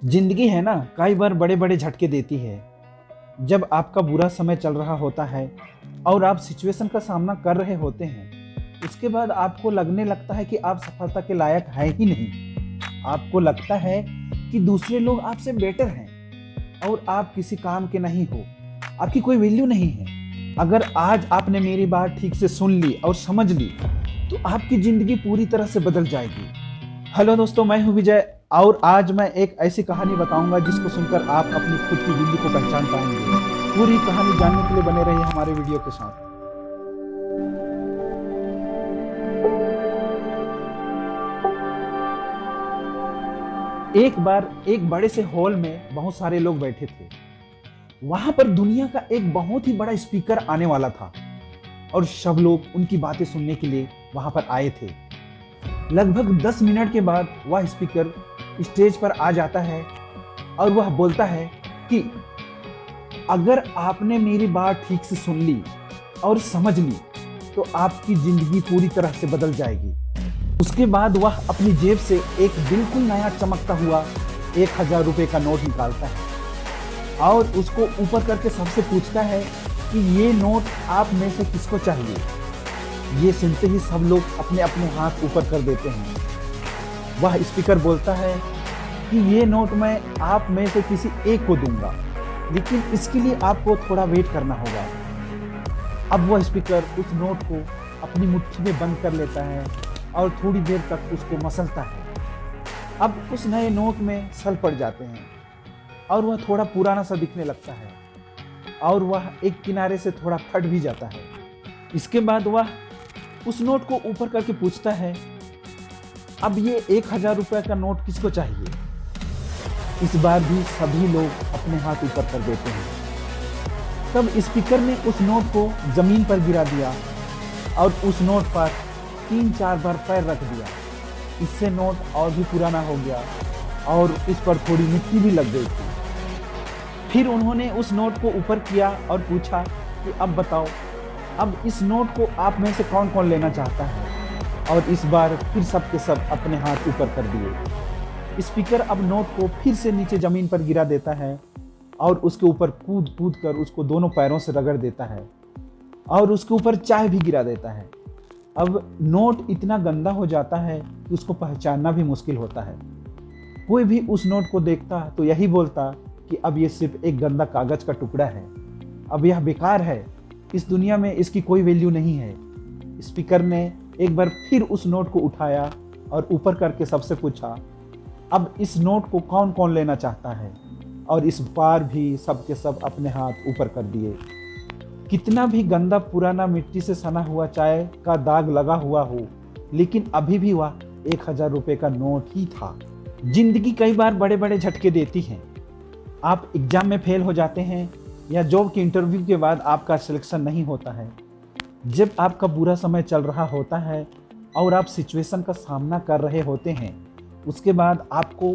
जिंदगी है ना, कई बार बड़े बड़े झटके देती है। जब आपका बुरा समय चल रहा होता है और आप सिचुएशन का सामना कर रहे होते हैं, उसके बाद आपको लगने लगता है कि आप सफलता के लायक है ही नहीं। आपको लगता है कि दूसरे लोग आपसे बेटर हैं और आप किसी काम के नहीं हो, आपकी कोई वैल्यू नहीं है। अगर आज आपने मेरी बात ठीक से सुन ली और समझ ली तो आपकी जिंदगी पूरी तरह से बदल जाएगी। हेलो दोस्तों, मैं हूं विजय और आज मैं एक ऐसी कहानी बताऊंगा जिसको सुनकर आप अपनी खुद की वैल्यू को पहचान पाएंगे। पूरी कहानी जानने के लिए बने रहिए हमारे वीडियो के साथ। एक बार एक बड़े से हॉल में बहुत सारे लोग बैठे थे। वहां पर दुनिया का एक बहुत ही बड़ा स्पीकर आने वाला था और सब लोग उनकी बातें सुनने के लिए वहां पर आए थे। लगभग 10 मिनट के बाद वह स्पीकर स्टेज पर आ जाता है और वह बोलता है कि अगर आपने मेरी बात ठीक से सुन ली और समझ ली तो आपकी जिंदगी पूरी तरह से बदल जाएगी। उसके बाद वह अपनी जेब से एक बिल्कुल नया चमकता हुआ 1000 रुपये का नोट निकालता है और उसको ऊपर करके सबसे पूछता है कि ये नोट आप में से किसको चाहिए। ये सुनते ही सब लोग अपने अपने हाथ ऊपर कर देते हैं। वह स्पीकर बोलता है कि ये नोट मैं आप में से किसी एक को दूंगा, लेकिन इसके लिए आपको थोड़ा वेट करना होगा। अब वह स्पीकर उस नोट को अपनी मुट्ठी में बंद कर लेता है और थोड़ी देर तक उसको मसलता है। अब उस नए नोट में सल पड़ जाते हैं और वह थोड़ा पुराना सा दिखने लगता है और वह एक किनारे से थोड़ा फट भी जाता है। इसके बाद वह उस नोट को ऊपर करके पूछता है, अब ये 1000 रुपये का नोट किसको चाहिए। इस बार भी सभी लोग अपने हाथ ऊपर कर देते हैं। तब स्पीकर ने उस नोट को जमीन पर गिरा दिया और उस नोट पर 3-4 बार पैर रख दिया। इससे नोट और भी पुराना हो गया और इस पर थोड़ी मिट्टी भी लग गई थी। फिर उन्होंने उस नोट को ऊपर किया और पूछा कि अब बताओ, अब इस नोट को आप में से कौन कौन लेना चाहता है। और इस बार फिर सब के सब अपने हाथ ऊपर कर दिए। स्पीकर अब नोट को फिर से नीचे जमीन पर गिरा देता है और उसके ऊपर कूद कूद कर उसको दोनों पैरों से रगड़ देता है और उसके ऊपर चाय भी गिरा देता है। अब नोट इतना गंदा हो जाता है कि उसको पहचानना भी मुश्किल होता है। कोई भी उस नोट को देखता तो यही बोलता कि अब ये सिर्फ एक गंदा कागज का टुकड़ा है, अब यह बेकार है, इस दुनिया में इसकी कोई वैल्यू नहीं है। स्पीकर ने एक बार फिर उस नोट को उठाया और ऊपर करके सबसे पूछा, अब इस नोट को कौन कौन लेना चाहता है। और इस बार भी सब के सब अपने हाथ ऊपर कर दिए। कितना भी गंदा पुराना मिट्टी से सना हुआ चाय का दाग लगा हुआ हो, लेकिन अभी भी वह 1000 रुपये का नोट ही था। जिंदगी कई बार बड़े बड़े झटके देती है। आप एग्जाम में फेल हो जाते हैं या जॉब के इंटरव्यू के बाद आपका सिलेक्शन नहीं होता है। जब आपका बुरा समय चल रहा होता है और आप सिचुएशन का सामना कर रहे होते हैं, उसके बाद आपको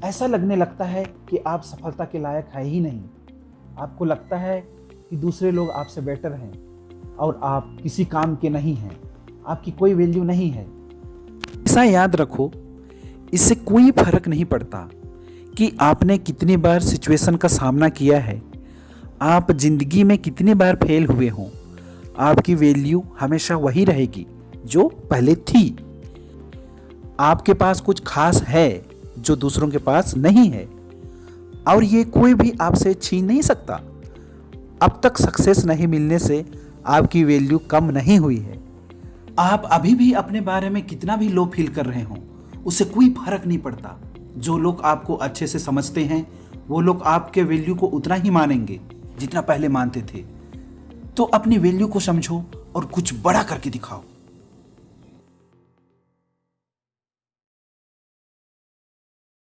ऐसा लगने लगता है कि आप सफलता के लायक है ही नहीं। आपको लगता है कि दूसरे लोग आपसे बेटर हैं और आप किसी काम के नहीं हैं, आपकी कोई वैल्यू नहीं है। ऐसा याद रखो, इससे कोई फर्क नहीं पड़ता कि आपने कितनी बार सिचुएशन का सामना किया है, आप जिंदगी में कितनी बार फेल हुए हों, आपकी वैल्यू हमेशा वही रहेगी जो पहले थी। आपके पास कुछ खास है जो दूसरों के पास नहीं है और ये कोई भी आपसे छीन नहीं सकता। अब तक सक्सेस नहीं मिलने से आपकी वैल्यू कम नहीं हुई है। आप अभी भी अपने बारे में कितना भी लो फील कर रहे हों, उससे कोई फर्क नहीं पड़ता। जो लोग आपको अच्छे से समझते हैं वो लोग आपके वैल्यू को उतना ही मानेंगे जितना पहले मानते थे। तो अपनी वैल्यू को समझो और कुछ बड़ा करके दिखाओ।